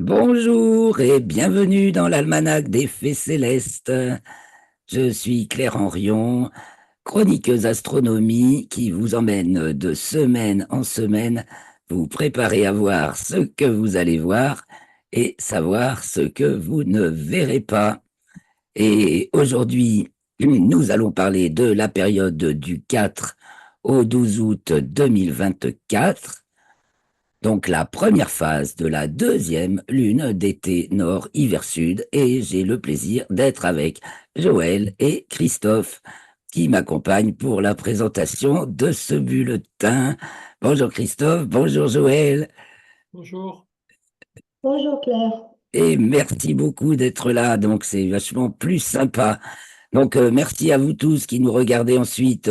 Bonjour et bienvenue dans l'almanach des Fées célestes. Je suis Claire Henrion, chroniqueuse astronomie qui vous emmène de semaine en semaine vous préparer à voir ce que vous allez voir et savoir ce que vous ne verrez pas. Et aujourd'hui, nous allons parler de la période du 4 au 12 août 2024. Donc la première phase de la deuxième lune d'été nord-hiver-sud, et j'ai le plaisir d'être avec Joël et Christophe qui m'accompagnent pour la présentation de ce bulletin. Bonjour Christophe, bonjour Joël, Bonjour. Bonjour Claire. et merci beaucoup d'être là, donc c'est vachement plus sympa. Donc merci à vous tous qui nous regardez ensuite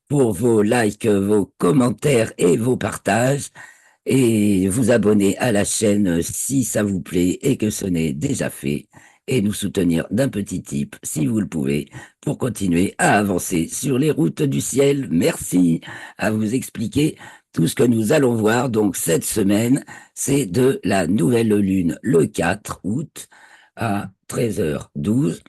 pour vos likes, vos commentaires et vos partages. Et vous abonner à la chaîne si ça vous plaît et que ce n'est déjà fait, et nous soutenir d'un petit tip si vous le pouvez pour continuer à avancer sur les routes du ciel. Merci à vous expliquer tout ce que nous allons voir. Donc cette semaine, c'est de la nouvelle lune le 4 août à 13h12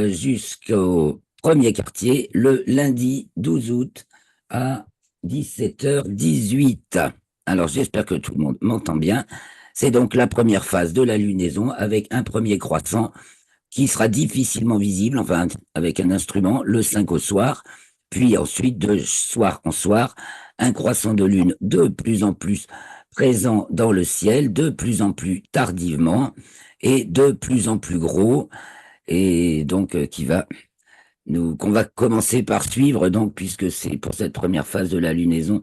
jusqu'au premier quartier le lundi 12 août à 17h18. Alors j'espère que tout le monde m'entend bien. C'est donc la première phase de la lunaison avec un premier croissant qui sera difficilement visible, enfin avec un instrument, le 5 au soir, puis ensuite de soir en soir, un croissant de lune de plus en plus présent dans le ciel, de plus en plus tardivement et de plus en plus gros, et donc qu'on va commencer par suivre, donc, puisque c'est pour cette première phase de la lunaison,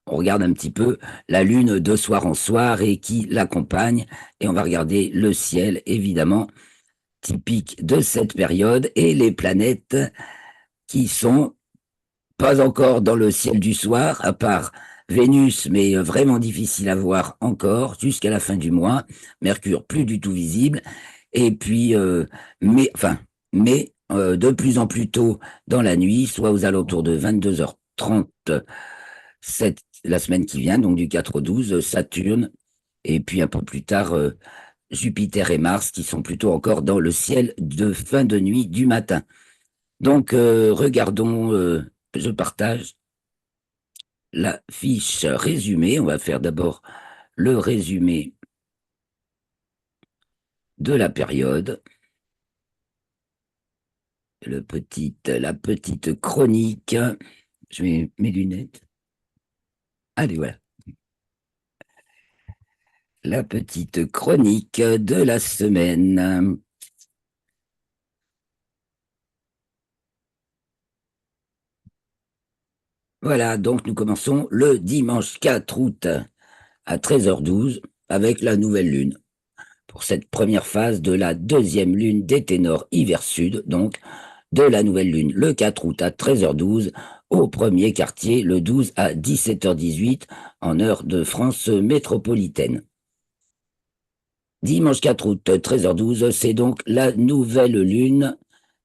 on regarde un petit peu la lune de soir en soir et qui l'accompagne, et on va regarder le ciel, évidemment, typique de cette période, et les planètes qui sont pas encore dans le ciel du soir, à part Vénus, mais vraiment difficile à voir encore, jusqu'à la fin du mois, Mercure plus du tout visible, et puis, mais de plus en plus tôt dans la nuit, soit aux alentours de 22h30, la semaine qui vient, donc du 4 au 12, Saturne, et puis un peu plus tard, Jupiter et Mars, qui sont plutôt encore dans le ciel de fin de nuit du matin. Donc, regardons, je partage la fiche résumée. On va faire d'abord le résumé de la période. La petite chronique. Je mets mes lunettes. Allez, voilà. La petite chronique de la semaine. Voilà, donc nous commençons le dimanche 4 août à 13h12 avec la nouvelle lune. Pour cette première phase de la deuxième lune d'été nord hiver sud, donc de la nouvelle lune le 4 août à 13h12, au premier quartier le 12 à 17h18 en heure de France métropolitaine. Dimanche 4 août, 13h12, c'est donc la nouvelle lune.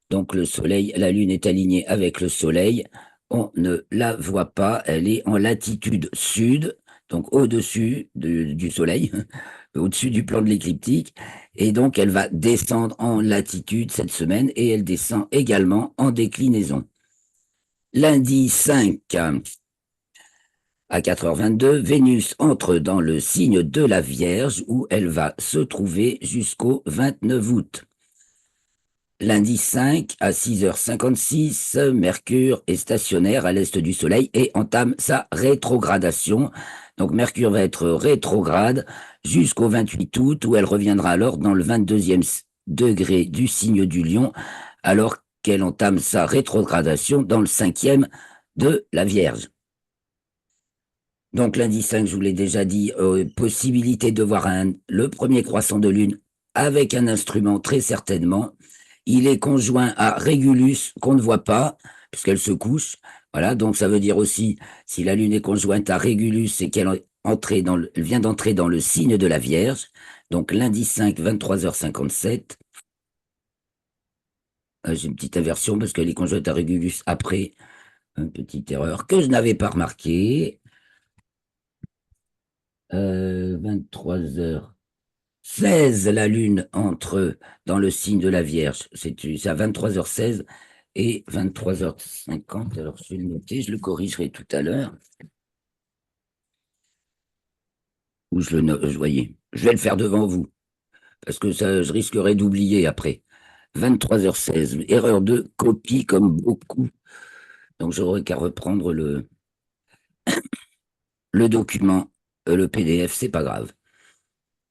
Donc le soleil, la lune est alignée avec le soleil. On ne la voit pas, elle est en latitude sud, donc au-dessus du soleil, au-dessus du plan de l'écliptique. Et donc elle va descendre en latitude cette semaine et elle descend également en déclinaison. Lundi 5 à 4h22, Vénus entre dans le signe de la Vierge où elle va se trouver jusqu'au 29 août. Lundi 5 à 6h56, Mercure est stationnaire à l'est du Soleil et entame sa rétrogradation. Donc Mercure va être rétrograde jusqu'au 28 août où elle reviendra alors dans le 22e degré du signe du Lion alors qu'elle entame sa rétrogradation dans le 5e de la Vierge. Donc lundi 5, je vous l'ai déjà dit, possibilité de voir le premier croissant de lune avec un instrument très certainement. Il est conjoint à Régulus qu'on ne voit pas puisqu'elle se couche. Voilà, donc ça veut dire aussi si la lune est conjointe à Régulus, c'est qu'elle elle vient d'entrer dans le signe de la Vierge. Donc lundi 5, 23h57. J'ai une petite inversion parce qu'elle est conjointe à Régulus après. Une petite erreur que je n'avais pas remarquée. 23h. 16, la Lune entre dans le signe de la Vierge. C'est à 23h16 et 23h50. Alors, je vais le noter, je le corrigerai tout à l'heure. Ou je le note, voyez. Je vais le faire devant vous, parce que ça, je risquerais d'oublier après. 23h16, erreur de copie comme beaucoup. Donc, j'aurais qu'à reprendre le document, le PDF, c'est pas grave.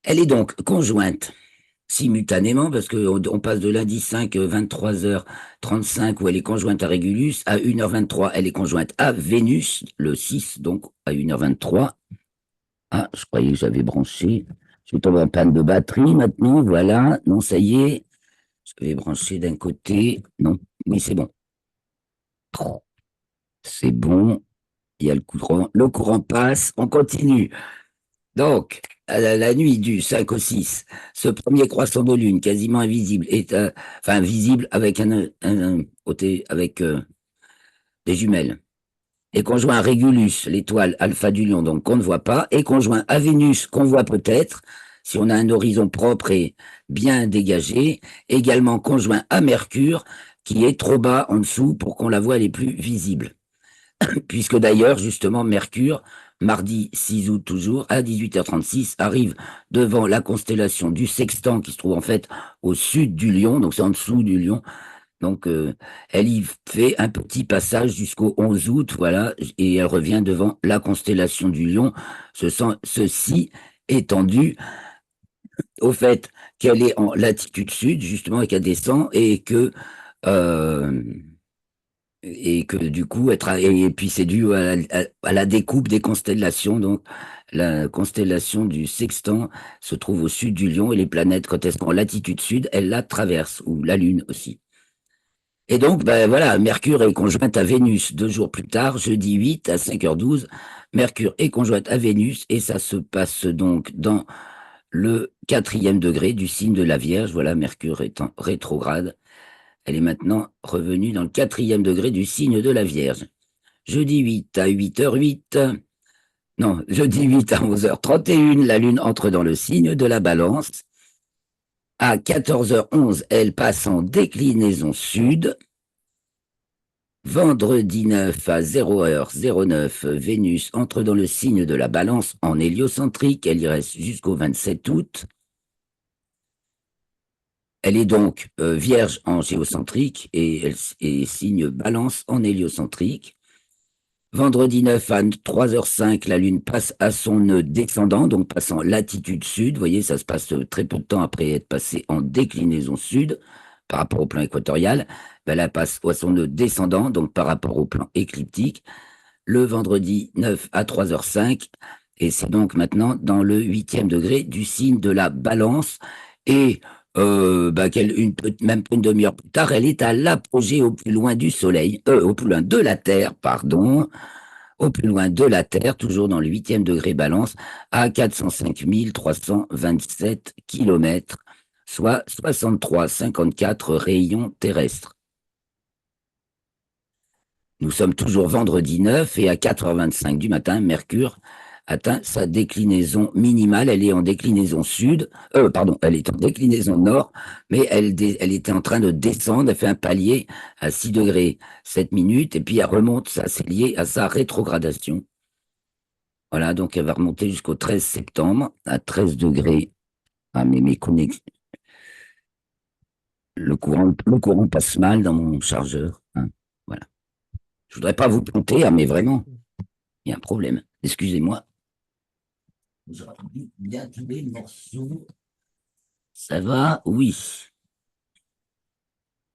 Elle est donc conjointe simultanément, parce qu'on passe de lundi 5, 23h35, où elle est conjointe à Régulus, à 1h23, elle est conjointe à Vénus, le 6, donc à 1h23. Ah, je croyais que j'avais branché. Je suis tombé en panne de batterie maintenant, voilà. Non, ça y est. Je vais brancher d'un côté. Non, oui, c'est bon. C'est bon. Il y a le courant. Le courant passe. On continue. Donc, à la nuit du 5 au 6, ce premier croissant de lune, quasiment invisible, est enfin visible avec avec des jumelles, est conjoint à Régulus, l'étoile alpha du lion, donc qu'on ne voit pas, et conjoint à Vénus, qu'on voit peut-être, si on a un horizon propre et bien dégagé, également conjoint à Mercure, qui est trop bas en dessous pour qu'on la voie, elle est plus visible. Puisque d'ailleurs, justement, Mercure, mardi 6 août toujours, à 18h36, arrive devant la constellation du Sextant, qui se trouve en fait au sud du Lion, donc c'est en dessous du Lion. Donc, elle y fait un petit passage jusqu'au 11 août, voilà, et elle revient devant la constellation du Lion, ceci étant dû au fait qu'elle est en latitude sud, justement, et qu'elle descend, euh, et que du coup, et puis c'est dû à la découpe des constellations. Donc, la constellation du Sextant se trouve au sud du Lion et les planètes, quand elles sont en latitude sud, elles la traversent, ou la Lune aussi. Et donc, ben voilà, Mercure est conjointe à Vénus 2 jours plus tard, jeudi 8 à 5h12. Mercure est conjointe à Vénus et ça se passe donc dans le 4e degré du signe de la Vierge. Voilà, Mercure est en rétrograde. Elle est maintenant revenue dans le 4e degré du signe de la Vierge. Jeudi 8 à 8h08. Non, jeudi 8 à 11h31, la Lune entre dans le signe de la Balance. À 14h11, elle passe en déclinaison sud. Vendredi 9 à 0h09, Vénus entre dans le signe de la Balance en héliocentrique. Elle y reste jusqu'au 27 août. Elle est donc Vierge en géocentrique et elle est signe Balance en héliocentrique. Vendredi 9 à 3h05, la Lune passe à son nœud descendant, donc passant latitude sud. Vous voyez, ça se passe très peu de temps après être passé en déclinaison sud par rapport au plan équatorial. Ben, elle passe à son nœud descendant, donc par rapport au plan éclictique, le vendredi 9 à 3h05. Et c'est donc maintenant dans le 8e degré du signe de la Balance. Et même pas une demi-heure plus tard, elle est à l'apogée au plus loin du Soleil, au plus loin de la Terre, pardon, au plus loin de la Terre, toujours dans le 8e degré Balance, à 405 327 km, soit 63,54 rayons terrestres. Nous sommes toujours vendredi 9 et à 4h25 du matin, Mercure atteint sa déclinaison minimale. Elle est en déclinaison sud, pardon, elle est en déclinaison nord, mais elle était en train de descendre. Elle fait un palier à 6 degrés 7 minutes et puis elle remonte. Ça, c'est lié à sa rétrogradation. Voilà, donc elle va remonter jusqu'au 13 septembre à 13 degrés. Ah, mais mes connexions. Le courant passe mal dans mon chargeur, hein. Voilà. Je voudrais pas vous planter, ah, mais vraiment, il y a un problème. Excusez-moi. J'aurais dû bien tous les morceaux. Ça va? Oui.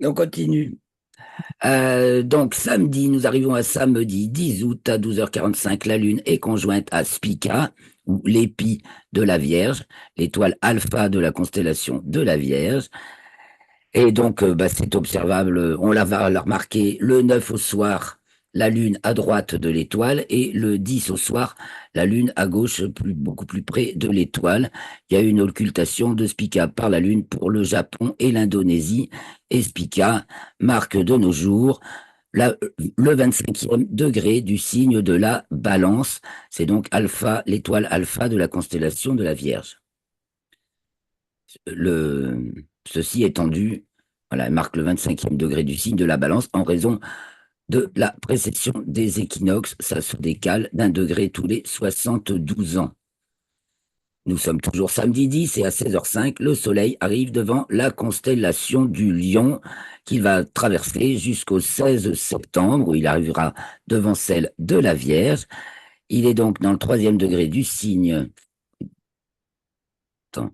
On continue. Donc, samedi, nous arrivons à samedi 10 août à 12h45. La Lune est conjointe à Spica, ou l'épi de la Vierge, l'étoile alpha de la constellation de la Vierge. Et donc, c'est observable. Va la remarquer le 9 au soir, la Lune à droite de l'étoile, et le 10 au soir, la Lune à gauche, beaucoup plus près de l'étoile. Il y a une occultation de Spica par la Lune pour le Japon et l'Indonésie. Et Spica marque de nos jours le 25e degré du signe de la Balance. C'est donc Alpha, l'étoile alpha de la constellation de la Vierge. Ceci étant dû, voilà, elle marque le 25e degré du signe de la Balance en raison de la précession des équinoxes. Ça se décale d'un degré tous les 72 ans. Nous sommes toujours samedi 10 et à 16h05, le Soleil arrive devant la constellation du Lion qu'il va traverser jusqu'au 16 septembre où il arrivera devant celle de la Vierge. Il est donc dans le 3e degré du signe. Attends.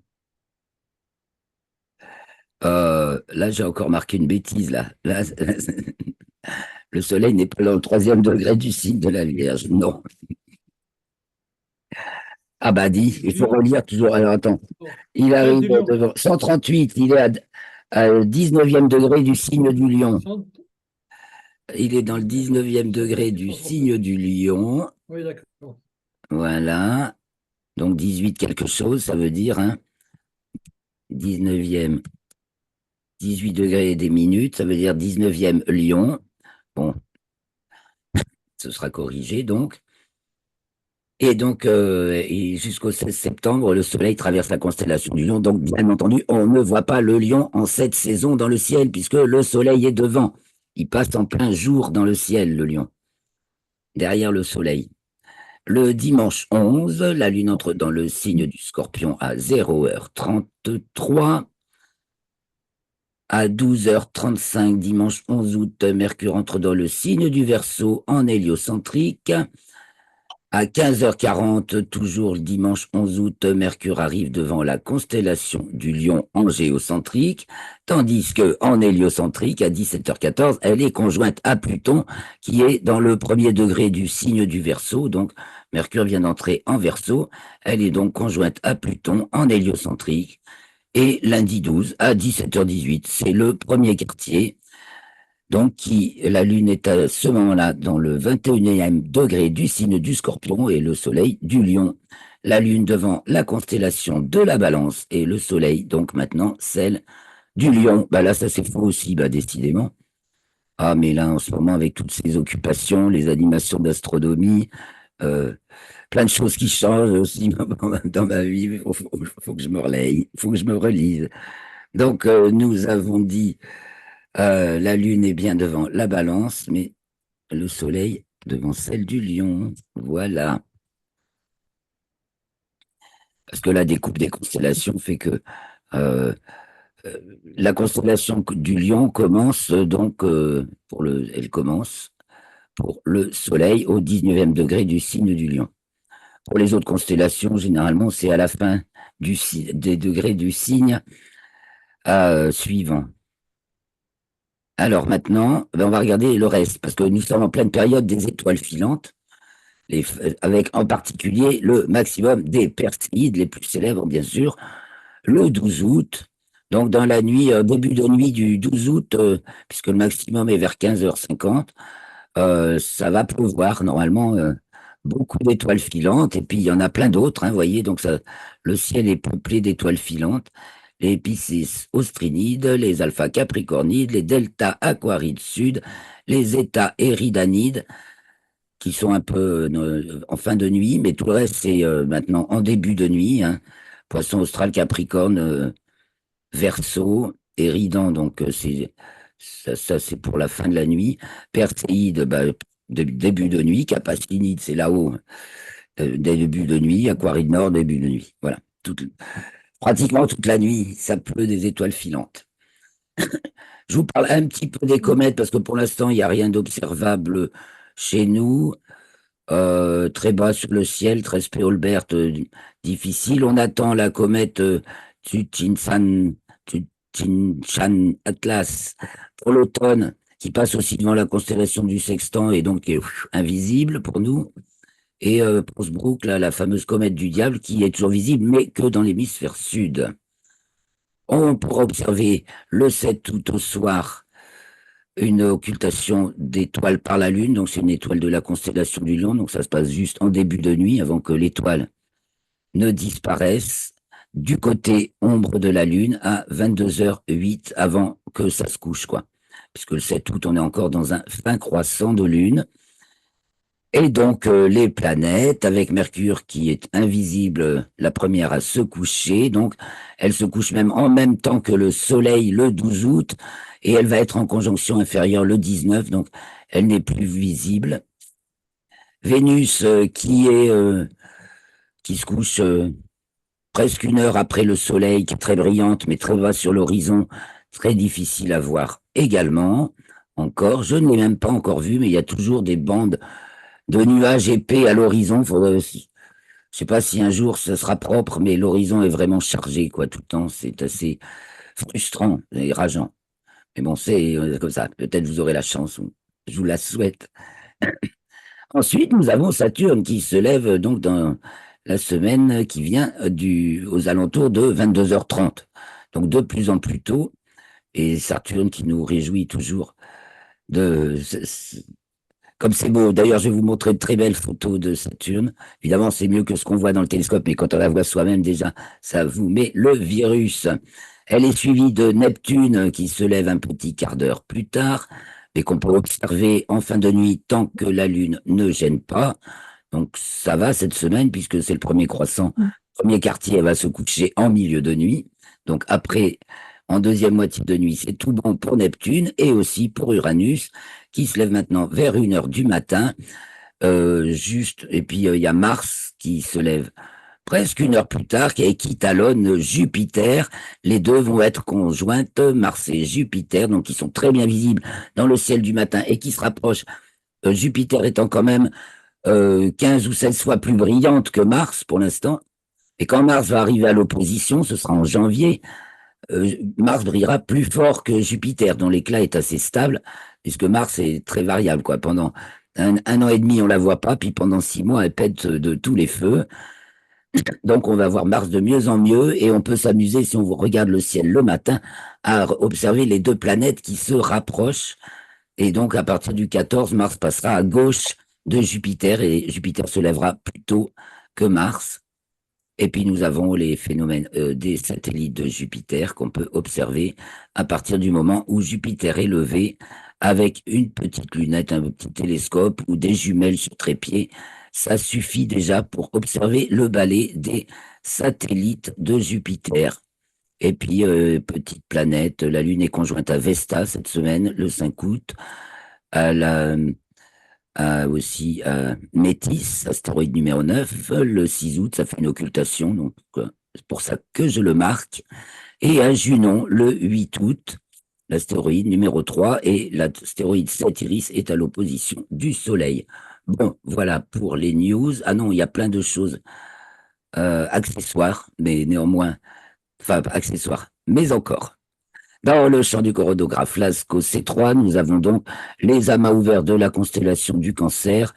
Là, j'ai encore marqué une bêtise, là, le Soleil n'est pas dans le 3e degré du signe de la Vierge, non. Ah bah dis, il faut relire toujours. Alors attends, il arrive devant 138, il est à 19e degré du signe du Lion. Il est dans le 19e degré du signe du Lion. Oui, d'accord. Voilà. Donc 18 quelque chose, ça veut dire, hein, 19e, 18 degrés et des minutes, ça veut dire 19e Lion. Bon, ce sera corrigé donc. Et donc, jusqu'au 16 septembre, le Soleil traverse la constellation du Lion. Donc, bien entendu, on ne voit pas le Lion en cette saison dans le ciel, puisque le Soleil est devant. Il passe en plein jour dans le ciel, le Lion, derrière le Soleil. Le dimanche 11, la Lune entre dans le signe du Scorpion à 0h33. À 12h35, dimanche 11 août, Mercure entre dans le signe du Verseau en héliocentrique. À 15h40, toujours le dimanche 11 août, Mercure arrive devant la constellation du Lion en géocentrique, tandis que en héliocentrique, à 17h14, elle est conjointe à Pluton, qui est dans le 1er degré du signe du Verseau. Donc, Mercure vient d'entrer en Verseau. Elle est donc conjointe à Pluton en héliocentrique. Et lundi 12, à 17h18, c'est le premier quartier. Donc, la Lune est à ce moment-là dans le 21e degré du signe du Scorpion et le Soleil du Lion. La Lune devant la constellation de la Balance et le Soleil, donc maintenant, celle du Lion. Bah là, ça c'est faux aussi, bah décidément. Ah, mais là, en ce moment, avec toutes ces occupations, les animations d'astronomie, plein de choses qui changent aussi dans ma vie, il faut que je me relaye, il faut que je me relise. Donc, nous avons dit la Lune est bien devant la Balance, mais le Soleil devant celle du Lion. Voilà. Parce que la découpe des constellations fait que euh, la constellation du Lion commence donc elle commence pour le Soleil au 19e degré du signe du Lion. Pour les autres constellations, généralement, c'est à la fin des degrés du signe suivant. Alors maintenant, ben, on va regarder le reste, parce que nous sommes en pleine période des étoiles filantes, avec en particulier le maximum des Perséides, les plus célèbres bien sûr, le 12 août. Donc dans la nuit, début de nuit du 12 août, puisque le maximum est vers 15h50, ça va pleuvoir normalement beaucoup d'étoiles filantes, et puis il y en a plein d'autres, hein, vous voyez, donc ça, le ciel est peuplé d'étoiles filantes, les Piscis austrinides, les Alpha capricornides, les Delta aquarides sud, les Zeta éridanides, qui sont un peu en fin de nuit, mais tout le reste, c'est maintenant en début de nuit, hein. Poisson austral, Capricorne, Verseau, Éridan, donc ça c'est pour la fin de la nuit. Perséide, bah, début de nuit. Capacinide, c'est là-haut, début de nuit. Aquaride Nord, début de nuit. Voilà. Pratiquement toute la nuit, ça pleut des étoiles filantes. Je vous parle un petit peu des comètes, parce que pour l'instant, il n'y a rien d'observable chez nous. Très bas sur le ciel, très spéolbert, difficile. On attend la comète Tsuchinshan Atlas pour l'automne, qui passe aussi devant la constellation du Sextant et donc est invisible pour nous. Et Prossbrook, la fameuse comète du diable, qui est toujours visible, mais que dans l'hémisphère sud. On pourra observer le 7 août au soir une occultation d'étoiles par la Lune, donc c'est une étoile de la constellation du Lion, donc ça se passe juste en début de nuit, avant que l'étoile ne disparaisse, du côté ombre de la Lune à 22h08, avant que ça se couche, quoi. Puisque le 7 août, on est encore dans un fin croissant de Lune. Et donc, les planètes, avec Mercure qui est invisible, la première à se coucher, donc elle se couche même en même temps que le Soleil le 12 août, et elle va être en conjonction inférieure le 19, donc elle n'est plus visible. Vénus, qui se couche presque une heure après le Soleil, qui est très brillante, mais très bas sur l'horizon, très difficile à voir également. Encore, je ne l'ai même pas encore vue, mais il y a toujours des bandes de nuages épais à l'horizon. Je sais pas si un jour ce sera propre, mais l'horizon est vraiment chargé, quoi, tout le temps. C'est assez frustrant et rageant. Mais bon, c'est comme ça. Peut-être vous aurez la chance, ou je vous la souhaite. Ensuite, nous avons Saturne qui se lève donc dans la semaine qui vient aux alentours de 22h30. Donc de plus en plus tôt. Et Saturne qui nous réjouit toujours de, comme c'est beau. D'ailleurs, je vais vous montrer de très belles photos de Saturne. Évidemment, c'est mieux que ce qu'on voit dans le télescope, mais quand on la voit soi-même, déjà, ça vous met le virus. Elle est suivie de Neptune qui se lève un petit quart d'heure plus tard, mais qu'on peut observer en fin de nuit tant que la Lune ne gêne pas. Donc, ça va cette semaine puisque c'est le premier croissant. Premier quartier, elle va se coucher en milieu de nuit. Donc, après, en deuxième moitié de nuit, c'est tout bon pour Neptune et aussi pour Uranus qui se lève maintenant vers 1 heure du matin, juste, et puis il y a Mars qui se lève presque 1 heure plus tard, qui équitalonne Jupiter. Les deux vont être conjointes, Mars et Jupiter, donc qui sont très bien visibles dans le ciel du matin et qui se rapprochent, Jupiter étant quand même 15 ou 16 fois plus brillante que Mars pour l'instant. Et quand Mars va arriver à l'opposition, ce sera en janvier, Mars brillera plus fort que Jupiter, dont l'éclat est assez stable, puisque Mars est très variable, quoi. Pendant un an et demi, on la voit pas, puis pendant 6 mois, elle pète de tous les feux. Donc, on va voir Mars de mieux en mieux, et on peut s'amuser, si on regarde le ciel le matin, à observer les deux planètes qui se rapprochent. Et donc, à partir du 14, Mars passera à gauche de Jupiter, et Jupiter se lèvera plus tôt que Mars. Et puis nous avons les phénomènes des satellites de Jupiter qu'on peut observer à partir du moment où Jupiter est levé avec une petite lunette, un petit télescope ou des jumelles sur trépied. Ça suffit déjà pour observer le balai des satellites de Jupiter. Et puis, petite planète, la Lune est conjointe à Vesta cette semaine, le 5 août, à la aussi Métis, astéroïde numéro 9, le 6 août, ça fait une occultation, donc c'est pour ça que je le marque. Et à Junon, le 8 août, l'astéroïde numéro 3 et l'astéroïde Satyris est à l'opposition du Soleil. Bon, voilà pour les news. Ah non, il y a plein de choses accessoires, mais néanmoins, enfin, pas accessoires, mais encore. Dans le champ du coronographe Lascaux C3, nous avons donc les amas ouverts de la constellation du Cancer,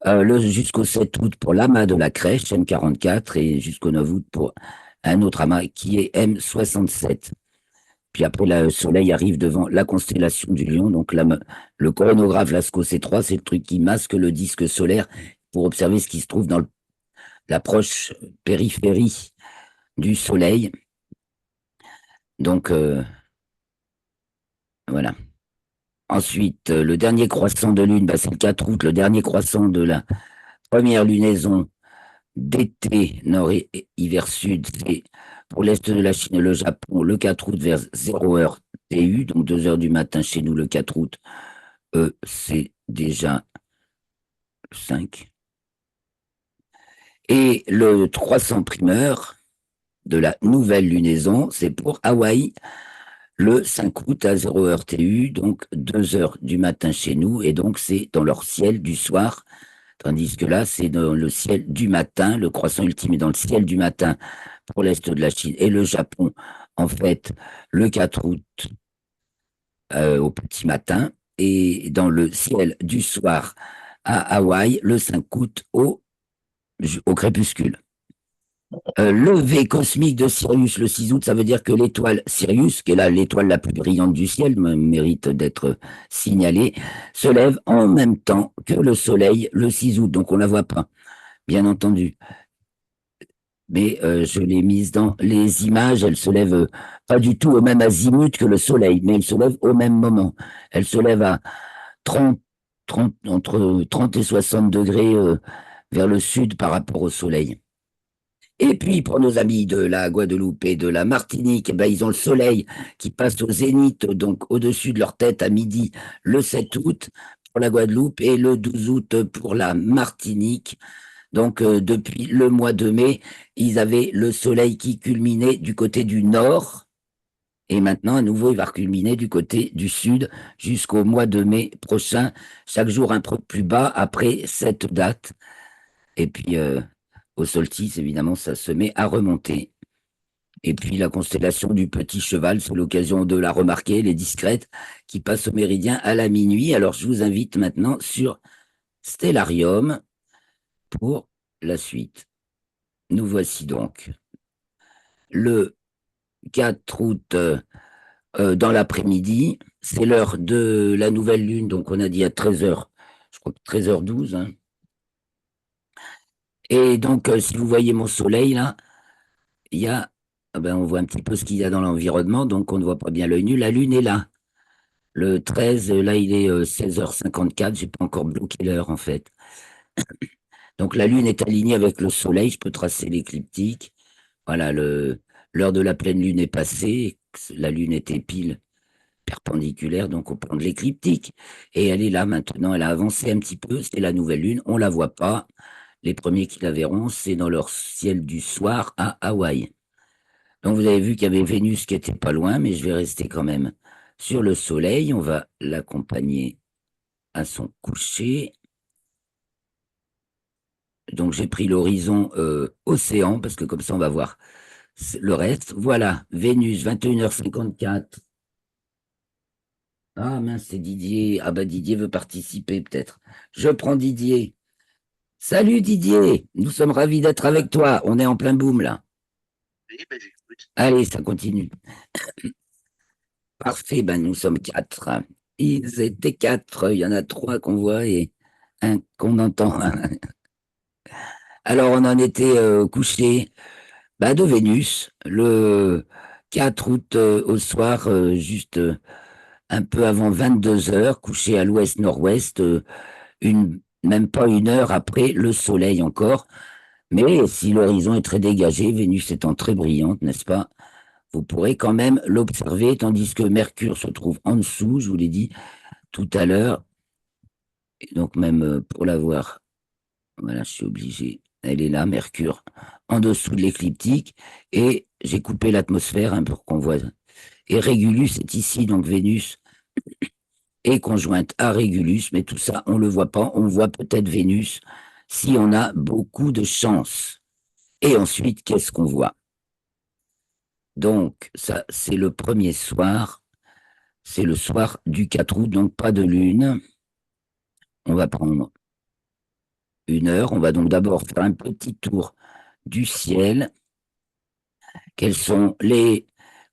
jusqu'au 7 août pour l'amas de la Crèche, M44, et jusqu'au 9 août pour un autre amas qui est M67. Puis après, le Soleil arrive devant la constellation du Lion. Donc le coronographe Lascaux C3, c'est le truc qui masque le disque solaire pour observer ce qui se trouve dans la proche périphérie du Soleil. Donc, voilà. Ensuite, le dernier croissant de lune, bah, c'est le 4 août, le dernier croissant de la première lunaison d'été nord-hiver-sud, c'est pour l'est de la Chine et le Japon, le 4 août vers 0 heure TU, donc 2 heures du matin chez nous le 4 août, c'est déjà 5. Et le 300 primeur de la nouvelle lunaison, c'est pour Hawaï, le 5 août à 0 heure TU, donc 2 heures du matin chez nous, et donc c'est dans leur ciel du soir, tandis que là, c'est dans le ciel du matin, le croissant ultime est dans le ciel du matin pour l'Est de la Chine et le Japon, en fait, le 4 août au petit matin, et dans le ciel du soir à Hawaï, le 5 août au crépuscule. Levé cosmique de Sirius le 6 août, ça veut dire que l'étoile Sirius, qui est là l'étoile la plus brillante du ciel, mérite d'être signalée, se lève en même temps que le Soleil le 6 août. Donc on ne la voit pas, bien entendu. Mais je l'ai mise dans les images, elle se lève pas du tout au même azimut que le Soleil, mais elle se lève au même moment. Elle se lève à 30 entre 30 et 60 degrés vers le sud par rapport au soleil. Et puis, pour nos amis de la Guadeloupe et de la Martinique, eh ben, ils ont le soleil qui passe au zénith, donc au-dessus de leur tête à midi, le 7 août pour la Guadeloupe et le 12 août pour la Martinique. Donc, depuis le mois de mai, ils avaient le soleil qui culminait du côté du nord. Et maintenant, à nouveau, il va culminer du côté du sud jusqu'au mois de mai prochain, chaque jour un peu plus bas après cette date. Et puis, au solstice, évidemment, ça se met à remonter. Et puis, la constellation du Petit Cheval, c'est l'occasion de la remarquer, elle est discrète, qui passe au méridien à la minuit. Alors, je vous invite maintenant sur Stellarium pour la suite. Nous voici donc le 4 août dans l'après-midi. C'est l'heure de la nouvelle lune, donc on a dit à 13h, je crois que 13h12. Hein. Et donc, si vous voyez mon soleil, là, il y a, ah ben, on voit un petit peu ce qu'il y a dans l'environnement, donc on ne voit pas bien l'œil nu. La lune est là. Le 13, là, il est 16h54. J'ai pas encore bloqué l'heure, en fait. Donc, la lune est alignée avec le soleil. Je peux tracer l'écliptique. Voilà, l'heure de la pleine lune est passée. La lune était pile perpendiculaire, donc au point de l'écliptique. Et elle est là maintenant. Elle a avancé un petit peu. C'est la nouvelle lune. On la voit pas. Les premiers qui la verront, c'est dans leur ciel du soir à Hawaï. Donc vous avez vu qu'il y avait Vénus qui était pas loin, mais je vais rester quand même sur le Soleil. On va l'accompagner à son coucher. Donc j'ai pris l'horizon océan, parce que comme ça on va voir le reste. Voilà, Vénus, 21h54. Ah mince, c'est Didier. Ah bah Didier veut participer peut-être. Je prends Didier. Salut Didier, nous sommes ravis d'être avec toi. On est en plein boom là. Oui, ben, j'écoute. Allez, ça continue. Parfait, ben nous sommes quatre. Ils étaient quatre, il y en a trois qu'on voit et un qu'on entend. Alors on en était couché de Vénus le 4 août au soir, juste un peu avant 22 heures, couché à l'ouest-nord-ouest, même pas une heure après le soleil encore. Mais si l'horizon est très dégagé, Vénus étant très brillante, n'est-ce pas? Vous pourrez quand même l'observer, tandis que Mercure se trouve en dessous, je vous l'ai dit tout à l'heure. Et donc même pour la voir, voilà, je suis obligé. Elle est là, Mercure, en dessous de l'écliptique. Et j'ai coupé l'atmosphère pour qu'on voit. Et Régulus est ici, donc Vénus est conjointe à Régulus, mais tout ça, on ne le voit pas. On voit peut-être Vénus si on a beaucoup de chance. Et ensuite, qu'est-ce qu'on voit? Donc, ça, c'est le premier soir. C'est le soir du 4 août, donc pas de lune. On va prendre une heure. On va donc d'abord faire un petit tour du ciel. Quelles sont les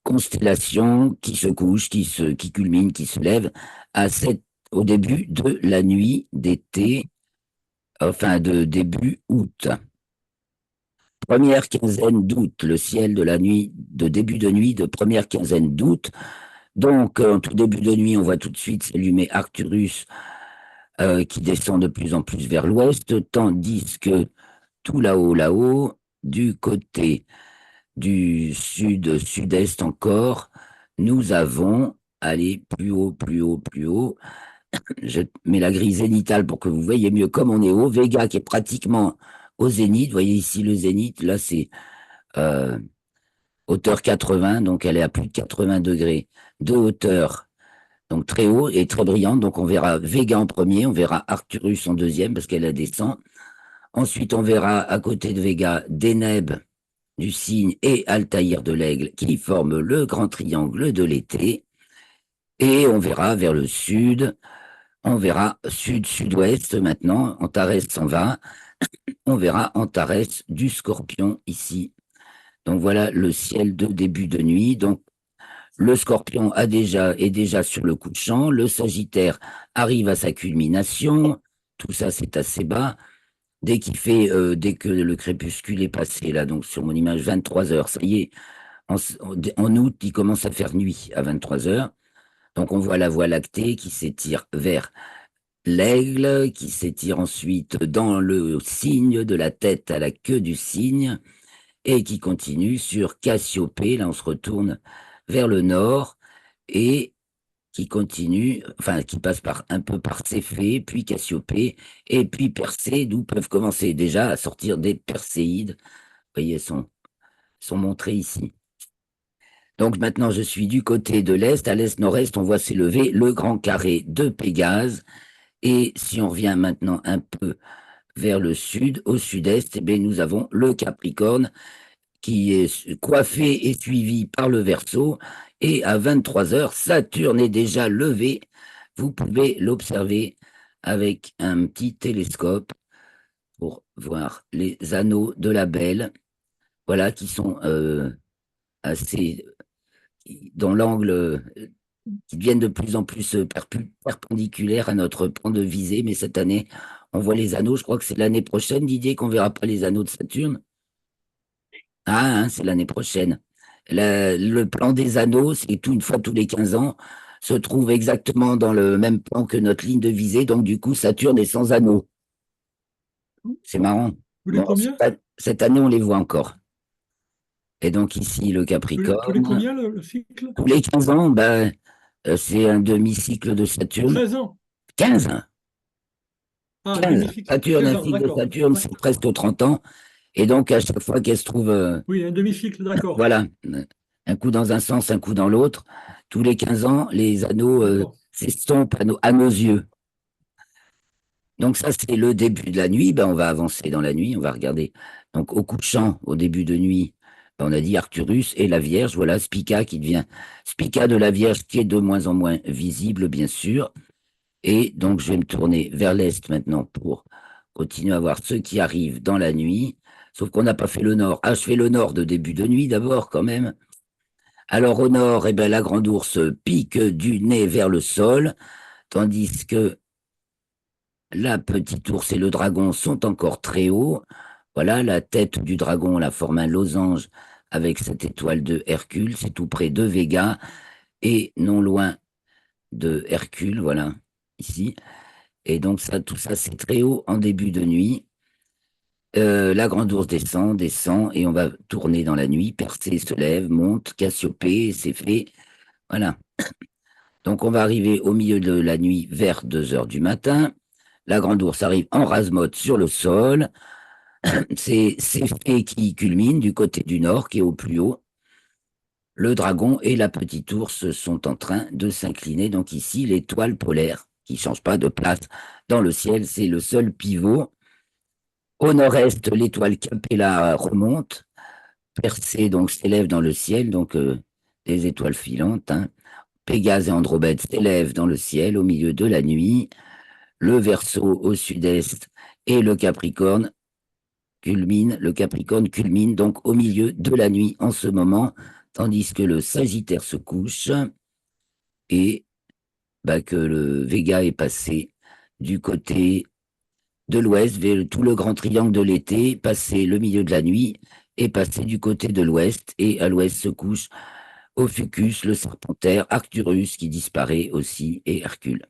constellations qui se couchent, qui culminent, qui se lèvent au début de la nuit d'été, enfin de début août. Première quinzaine d'août, le ciel de la nuit, de début de nuit de première quinzaine d'août. Donc, en tout début de nuit, on voit tout de suite s'allumer Arcturus qui descend de plus en plus vers l'ouest, tandis que tout là-haut, du côté du sud-sud-est encore, nous avons, allez, plus haut, plus haut, plus haut. Je mets la grille zénithale pour que vous voyez mieux comme on est haut. Vega qui est pratiquement au zénith. Vous voyez ici le zénith, là c'est euh, hauteur 80, donc elle est à plus de 80 degrés de hauteur. Donc très haut et très brillante. Donc on verra Vega en premier, on verra Arcturus en deuxième parce qu'elle descend. Ensuite, on verra à côté de Vega Deneb du cygne et Altaïr de l'aigle qui forment le grand triangle de l'été. Et on verra vers le sud, on verra sud-sud-ouest maintenant, Antares s'en va, on verra Antares du Scorpion ici. Donc voilà le ciel de début de nuit. Donc le Scorpion est déjà sur le couchant, le Sagittaire arrive à sa culmination, tout ça c'est assez bas. Dès dès que le crépuscule est passé, là, donc sur mon image, 23 heures, ça y est, en août, il commence à faire nuit à 23 heures. Donc on voit la Voie lactée qui s'étire vers l'aigle qui s'étire ensuite dans le cygne, de la tête à la queue du cygne, et qui continue sur Cassiopée. Là, on se retourne vers le nord et qui continue, enfin, qui passe un peu par Céphée, puis Cassiopée, et puis Persée, d'où peuvent commencer déjà à sortir des Perséides. Vous voyez, sont montrés ici. Donc maintenant, je suis du côté de l'Est. À l'Est-Nord-Est, on voit s'élever le grand carré de Pégase. Et si on revient maintenant un peu vers le sud, au sud-est, eh bien, nous avons le Capricorne qui est coiffé et suivi par le Verseau. Et à 23 heures, Saturne est déjà levé. Vous pouvez l'observer avec un petit télescope pour voir les anneaux de la Belle, voilà, qui sont assez dans l'angle, qui deviennent de plus en plus perpendiculaires à notre point de visée. Mais cette année, on voit les anneaux. Je crois que c'est l'année prochaine, Didier, qu'on verra pas les anneaux de Saturne. Ah, hein, c'est l'année prochaine. Le plan des anneaux, c'est une fois tous les 15 ans, se trouve exactement dans le même plan que notre ligne de visée. Donc, du coup, Saturne est sans anneaux. C'est marrant. Tous les Bon, combien? cette année, on les voit encore. Et donc, ici, le Tous les Capricorne. combien le cycle? Tous les 15 ans, ben, c'est un demi-cycle de Saturne. 13 ans. 15, Ah, 15. demi-cycle. Saturne, 15 un ans, cycle de d'accord. Saturne, Ouais. c'est presque 30 ans. Et donc, à chaque fois qu'elle se trouve, Oui, un demi-cycle, d'accord. voilà, un coup dans un sens, un coup dans l'autre, tous les 15 ans, les anneaux D'accord. s'estompent à nos yeux. Donc ça, c'est le début de la nuit. Ben, on va avancer dans la nuit, on va regarder. Donc au couchant, au début de nuit, ben, on a dit Arcturus et la Vierge, voilà, Spica qui devient Spica de la Vierge qui est de moins en moins visible, bien sûr. Et donc je vais me tourner vers l'Est maintenant pour continuer à voir ceux qui arrivent dans la nuit. Sauf qu'on n'a pas fait le nord. Ah, je fais le nord de début de nuit d'abord quand même. Alors au nord, eh ben, la grande ours pique du nez vers le sol, tandis que la petite ours et le dragon sont encore très hauts. Voilà, la tête du dragon la forme un losange avec cette étoile de Hercule. C'est tout près de Vega et non loin de Hercule, voilà, ici. Et donc ça, tout ça, c'est très haut en début de nuit. La grande ours descend, descend, et on va tourner dans la nuit. Persée se lève, monte, Cassiopée, c'est fait. Voilà. Donc on va arriver au milieu de la nuit vers 2 heures du matin. La grande ours arrive en rase-motte sur le sol. C'est fait qui culmine du côté du nord, qui est au plus haut. Le dragon et la petite ours sont en train de s'incliner. Donc ici, l'étoile polaire, qui ne change pas de place dans le ciel, c'est le seul pivot. Au nord-est, l'étoile Capella remonte. Persée donc s'élève dans le ciel, donc des étoiles filantes, hein. Pégase et Andromède s'élèvent dans le ciel au milieu de la nuit. Le Verseau au sud-est et le Capricorne culmine donc au milieu de la nuit en ce moment, tandis que le Sagittaire se couche et bah, que le Véga est passé du côté de l'ouest, vers tout le grand triangle de l'été, passé le milieu de la nuit et passé du côté de l'ouest, et à l'ouest se couche Ophiuchus, le serpentaire, Arcturus qui disparaît aussi, et Hercule.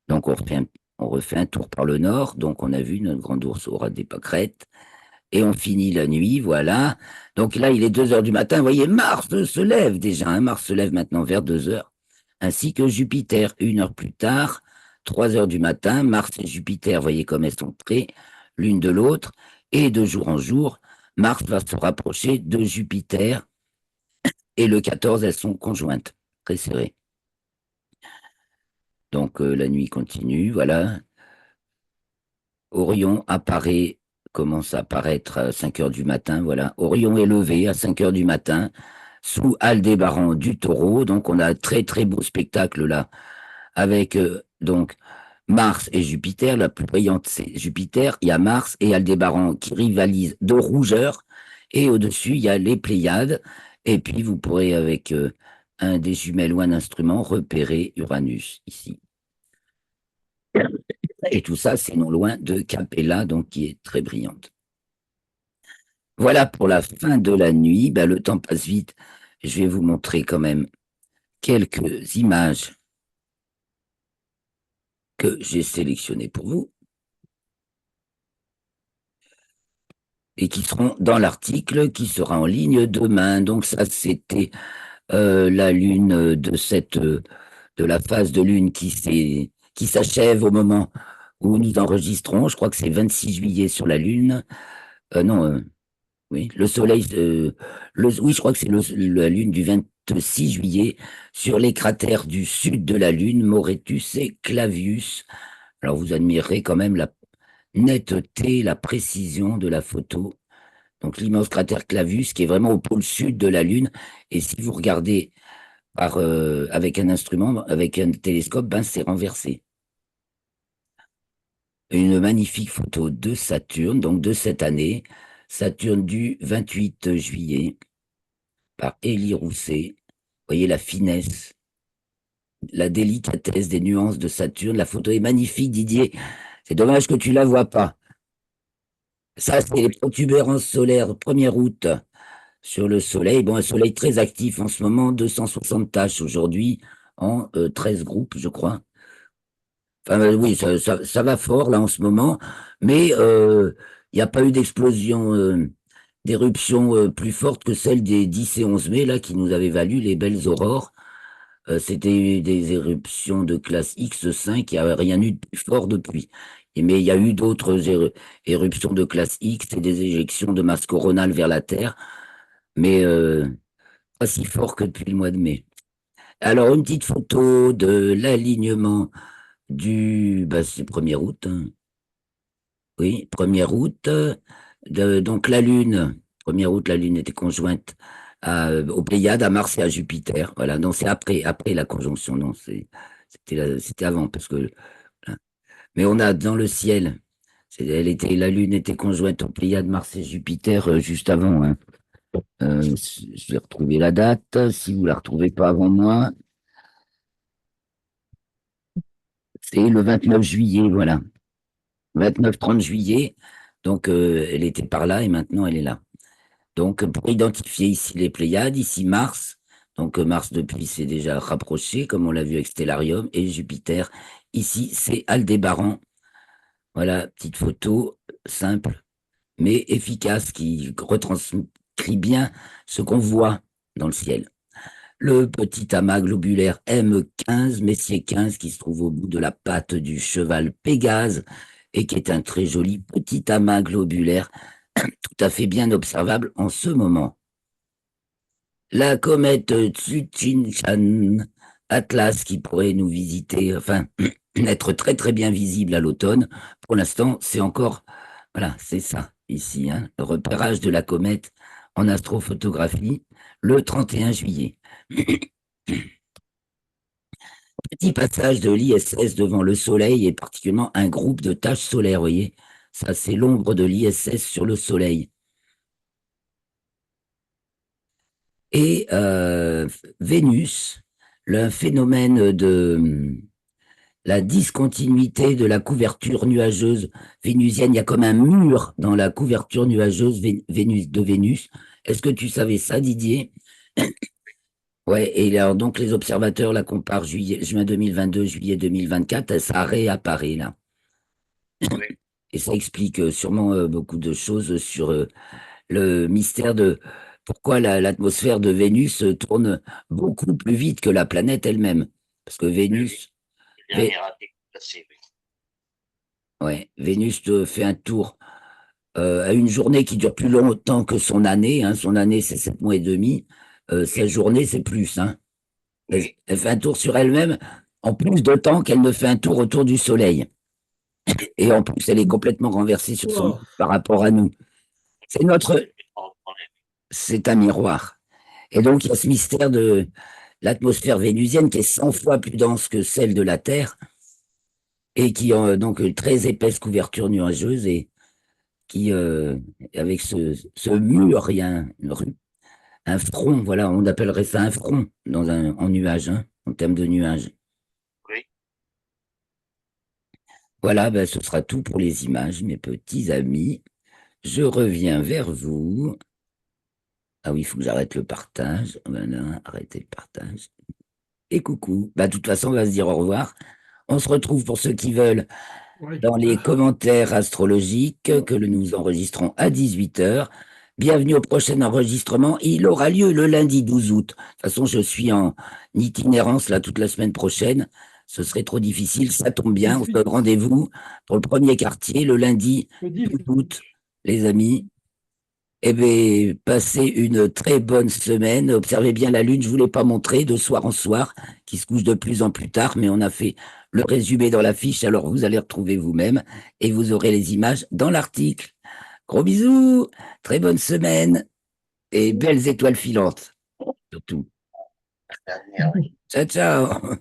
Donc on refait un tour par le nord, donc on a vu notre grand ours aura des pâquerettes, et on finit la nuit, voilà. Donc là, il est 2 heures du matin, vous voyez, Mars se lève déjà, hein. Mars se lève maintenant vers 2 heures, ainsi que Jupiter, 1 heure plus tard, 3 heures du matin, Mars et Jupiter, vous voyez comme elles sont près l'une de l'autre, et de jour en jour, Mars va se rapprocher de Jupiter, et le 14, elles sont conjointes, très serrées. Donc la nuit continue, voilà. Orion commence à apparaître à 5 heures du matin, voilà. Orion est levé à 5 heures du matin, sous Aldébaran du Taureau, donc on a un très très beau spectacle là, avec donc Mars et Jupiter, la plus brillante c'est Jupiter, il y a Mars et Aldébaran qui rivalisent de rougeur, et au-dessus il y a les Pléiades, et puis vous pourrez avec un des jumelles ou un instrument repérer Uranus ici. Et tout ça, c'est non loin de Capella, donc qui est très brillante. Voilà pour la fin de la nuit. Ben, le temps passe vite. Je vais vous montrer quand même quelques images que j'ai sélectionnées pour vous et qui seront dans l'article qui sera en ligne demain. Donc ça, c'était la lune de la phase de lune qui s'achève au moment où nous enregistrons. Je crois que c'est 26 juillet sur la lune. Non, oui, le soleil, oui, je crois que c'est la lune du 26 juillet sur les cratères du sud de la lune, Moretus et Clavius. Alors vous admirerez quand même la netteté, la précision de la photo. Donc l'immense cratère Clavius qui est vraiment au pôle sud de la lune. Et si vous regardez avec un instrument, avec un télescope, ben c'est renversé. Une magnifique photo de Saturne, donc de cette année, Saturne du 28 juillet, par Élie Rousset. Vous voyez la finesse, la délicatesse des nuances de Saturne. La photo est magnifique, Didier. C'est dommage que tu la vois pas. Ça, c'est les protubérances solaires, 1er août, sur le Soleil. Bon, un Soleil très actif en ce moment, 260 tâches aujourd'hui, en 13 groupes, je crois. Enfin, oui, ça va fort là en ce moment, mais il n'y a pas eu d'explosion, d'éruption plus forte que celle des 10 et 11 mai, là, qui nous avaient valu les belles aurores. C'était des éruptions de classe X5, il n'y a rien eu de plus fort depuis. Mais il y a eu d'autres éruptions de classe X et des éjections de masse coronale vers la Terre, mais pas si fort que depuis le mois de mai. Alors, une petite photo de l'alignement c'est 1er août, hein. Oui, 1er août. Donc la Lune, 1er août, la Lune était conjointe aux Pléiades, à Mars et à Jupiter. Voilà, donc c'est après la conjonction. Non, c'était avant, parce que. Voilà. Mais on a dans le ciel, la Lune était conjointe aux Pléiades, Mars et Jupiter juste avant, hein. Je vais retrouver la date, si vous la retrouvez pas avant moi. C'est le 29 juillet, voilà. 29-30 juillet. Donc, elle était par là et maintenant elle est là. Donc, pour identifier ici les Pléiades, ici Mars. Donc, Mars, depuis, s'est déjà rapproché, comme on l'a vu avec Stellarium. Et Jupiter, ici, c'est Aldébaran. Voilà, petite photo simple, mais efficace, qui retranscrit bien ce qu'on voit dans le ciel. Le petit amas globulaire M15, Messier 15, qui se trouve au bout de la patte du cheval Pégase, et qui est un très joli petit amas globulaire, tout à fait bien observable en ce moment. La comète Tsuchinchan Atlas, qui pourrait nous visiter, enfin, être très très bien visible à l'automne. Pour l'instant, c'est encore, voilà, c'est ça, ici, hein, le repérage de la comète en astrophotographie, le 31 juillet. Petit passage de l'ISS devant le Soleil et particulièrement un groupe de taches solaires, vous voyez. Ça, c'est l'ombre de l'ISS sur le Soleil. Et Vénus, le phénomène de la discontinuité de la couverture nuageuse vénusienne, il y a comme un mur dans la couverture nuageuse de Vénus. Est-ce que tu savais ça, Didier? Ouais, et alors donc les observateurs la comparent juin 2022, juillet 2024, ça réapparaît là. Oui. Et ça explique sûrement beaucoup de choses sur le mystère de pourquoi l'atmosphère de Vénus tourne beaucoup plus vite que la planète elle-même. Parce que Vénus, Le dernier a été placé, oui. ouais, Vénus fait un tour à une journée qui dure plus longtemps que son année, hein. Son année, c'est 7 mois et demi. Sa journée, c'est plus, hein. Oui. Elle fait un tour sur elle-même en plus de temps qu'elle ne fait un tour autour du Soleil. Et en plus, elle est complètement renversée sur son Wow. par rapport à nous. C'est un miroir. Et donc, il y a ce mystère de l'atmosphère vénusienne qui est 100 fois plus dense que celle de la Terre et qui a donc une très épaisse couverture nuageuse et qui, avec ce mur, il y a un front, voilà, on appellerait ça un front en nuage, hein, en termes de nuages. Oui. Voilà, ben, ce sera tout pour les images, mes petits amis. Je reviens vers vous. Ah oui, il faut que j'arrête le partage. Voilà, arrêtez le partage. Et coucou. Bah, de toute façon, on va se dire au revoir. On se retrouve pour ceux qui veulent Oui. dans les commentaires astrologiques que nous enregistrons à 18 h. Bienvenue au prochain enregistrement. Il aura lieu le lundi 12 août. De toute façon, je suis en itinérance là toute la semaine prochaine. Ce serait trop difficile. Ça tombe bien. On se donne rendez-vous pour le premier quartier le lundi Le 10. 12 août, les amis. Eh bien, passez une très bonne semaine. Observez bien la lune. Je ne vous l'ai pas montré de soir en soir, qui se couche de plus en plus tard, mais on a fait le résumé dans la fiche. Alors, vous allez retrouver vous-même et vous aurez les images dans l'article. Gros bisous. Très bonne semaine et belles étoiles filantes, surtout. La dernière. Ciao, ciao.